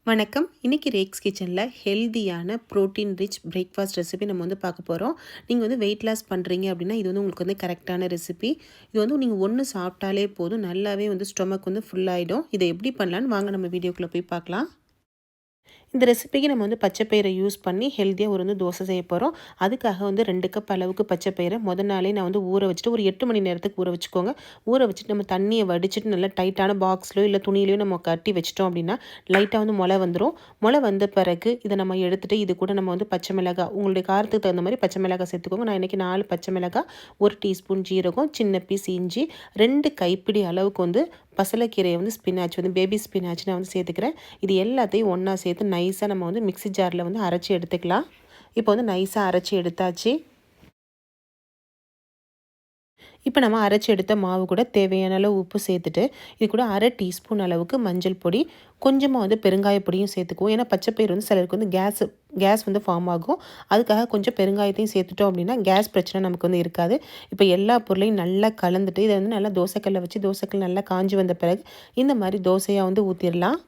வணக்கம். இன்னைக்கு ரேக்ஸ் கிச்சனில் ஹெல்தியான ப்ரோட்டீன் ரிச் பிரேக்ஃபாஸ்ட் ரெசிபி நம்ம வந்து பார்க்க போகிறோம். நீங்கள் வந்து வெயிட் லாஸ் பண்ணுறீங்க அப்படின்னா இது வந்து உங்களுக்கு வந்து கரெக்டான ரெசிபி. இது வந்து நீங்கள் ஒன்று சாப்பிட்டாலே போதும், நல்லாவே வந்து ஸ்டொமக் வந்து ஃபுல்லாகிடும். இதை எப்படி பண்ணலான்னு வாங்க நம்ம வீடியோக்குள்ளே போய் பார்க்கலாம். இந்த ரெசிபிக்கு நம்ம வந்து பச்சைப்பயிரை யூஸ் பண்ணி ஹெல்த்தியாக ஒரு வந்து தோசை செய்ய போகிறோம். அதுக்காக வந்து 2 கப் அளவுக்கு பச்சைப்பயிரை முதல் நாளே நான் வந்து ஊற வச்சுட்டு ஒரு 8 மணி நேரத்துக்கு ஊற வச்சுக்கோங்க. ஊற வச்சுட்டு நம்ம தண்ணியை வடிச்சிட்டு நல்லா டைட்டான பாக்ஸ்லையோ இல்லை துணியிலையோ நம்ம கட்டி வச்சிட்டோம் அப்படின்னா லைட்டாக வந்து முளை வந்துடும். முளை வந்த பிறகு இதை நம்ம எடுத்துகிட்டு இது கூட நம்ம வந்து பச்சை மிளகாய், உங்களுடைய காரத்துக்கு தகுந்த மாதிரி பச்சை மிளகாய் சேர்த்துக்கோங்க. நான் இன்றைக்கி 4 பச்சை மிளகாய், 1 டீஸ்பூன் ஜீரகம், சின்ன பீஸ் இஞ்சி, 2 கைப்பிடி அளவுக்கு வந்து பசலைக்கீரையை வந்து ஸ்பினாச் வந்து பேபி ஸ்பினாச் நான் வந்து சேர்த்துக்கிறேன். இது எல்லாத்தையும் ஒன்றா சேர்த்து நைஸாக நம்ம வந்து மிக்ஸி ஜாரில் வந்து அரைச்சி எடுத்துக்கலாம். இப்போ வந்து நைஸாக அரைச்சி எடுத்தாச்சு. இப்போ நம்ம அரைச்சி எடுத்த மாவு கூட தேவையான அளவு உப்பு சேர்த்துட்டு இது கூட 1/2 டீஸ்பூன் அளவுக்கு மஞ்சள் பொடி, கொஞ்சமாக வந்து பெருங்காய பொடியும் சேர்த்துக்குவோம். ஏன்னா பச்சைப்பயிறு வந்து சிலருக்கு வந்து கேஸ் வந்து ஃபார்ம் ஆகும். அதுக்காக கொஞ்சம் பெருங்காயத்தையும் சேர்த்துட்டோம் அப்படின்னா கேஸ் பிரச்சனை நமக்கு வந்து இருக்காது. இப்போ எல்லா பொருளையும் நல்லா கலந்துட்டு இதை வந்து நல்லா தோசைக்கல்லை வச்சு தோசைக்கல் நல்லா காஞ்சி வந்த பிறகு இந்த மாதிரி தோசையாக வந்து ஊற்றிடலாம்.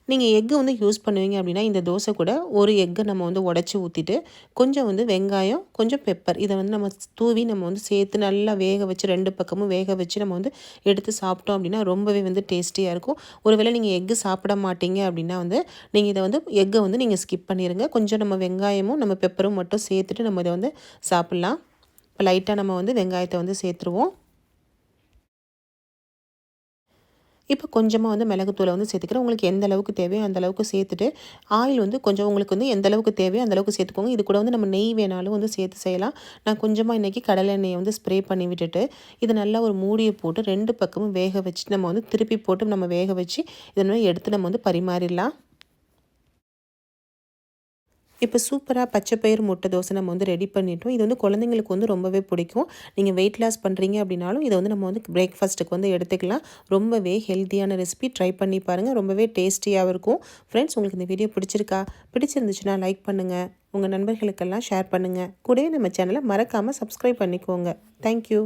நீங்கள் எக்கு வந்து யூஸ் பண்ணுவீங்க அப்படின்னா இந்த தோசை கூட ஒரு எக்கை நம்ம வந்து உடச்சி ஊற்றிட்டு கொஞ்சம் வந்து வெங்காயம், கொஞ்சம் பெப்பர் இதை வந்து நம்ம தூவி நம்ம வந்து சேர்த்து நல்லா வேக வச்சு 2 பக்கமும் வேக வச்சு நம்ம வந்து எடுத்து சாப்பிட்டோம் அப்படின்னா ரொம்பவே வந்து டேஸ்டியாக இருக்கும். ஒருவேளை நீங்கள் எக்கு சாப்பிட மாட்டீங்க அப்படின்னா வந்து நீங்கள் இதை வந்து எக்கை வந்து நீங்கள் ஸ்கிப் பண்ணிடுங்க. கொஞ்சம் நம்ம வெங்காயமும் நம்ம பெப்பரும் மட்டும் சேர்த்துட்டு நம்ம இதை வந்து சாப்பிட்லாம். இப்போ லைட்டாக நம்ம வந்து வெங்காயத்தை வந்து சேர்த்துருவோம். இப்போ கொஞ்சமாக வந்து மிளகுத்தூளை வந்து சேர்த்துக்கிறேன். உங்களுக்கு எந்த அளவுக்கு தேவையோ அந்த அளவுக்கு சேர்த்துட்டு ஆயில் வந்து கொஞ்சம் உங்களுக்கு வந்து எந்த அளவுக்கு தேவையோ அந்த அளவுக்கு சேர்த்துக்கோங்க. இது கூட வந்து நம்ம நெய் வேணாலும் வந்து சேர்த்து செய்யலாம். நான் கொஞ்சமாக இன்றைக்கி கடலை எண்ணெயை வந்து ஸ்ப்ரே பண்ணி விட்டுட்டு இது நல்லா ஒரு மூடியை போட்டு 2 பக்கமும் வேக வச்சுட்டு நம்ம வந்து திருப்பி போட்டு நம்ம வேக வச்சு இதனால் எடுத்து நம்ம வந்து பரிமாறிடலாம். இப்போ சூப்பராக பச்சைப்பயிறு முட்டை தோசை நம்ம வந்து ரெடி பண்ணிட்டோம். இது வந்து குழந்தைங்களுக்கு வந்து ரொம்பவே பிடிக்கும். நீங்கள் வெயிட் லாஸ் பண்ணுறீங்க அப்படின்னாலும் இதை வந்து நம்ம வந்து பிரேக்ஃபாஸ்ட்டுக்கு வந்து எடுத்துக்கலாம். ரொம்பவே ஹெல்த்தியான ரெசிபி, ட்ரை பண்ணி பாருங்கள். ரொம்பவே டேஸ்டியாகவும் இருக்கும். ஃப்ரெண்ட்ஸ், உங்களுக்கு இந்த வீடியோ பிடிச்சிருந்துச்சுன்னா லைக் பண்ணுங்கள், உங்கள் நண்பர்களுக்கெல்லாம் ஷேர் பண்ணுங்கள். கூடவே நம்ம சேனலை மறக்காமல் சப்ஸ்கிரைப் பண்ணிக்கோங்க. தேங்க்யூ.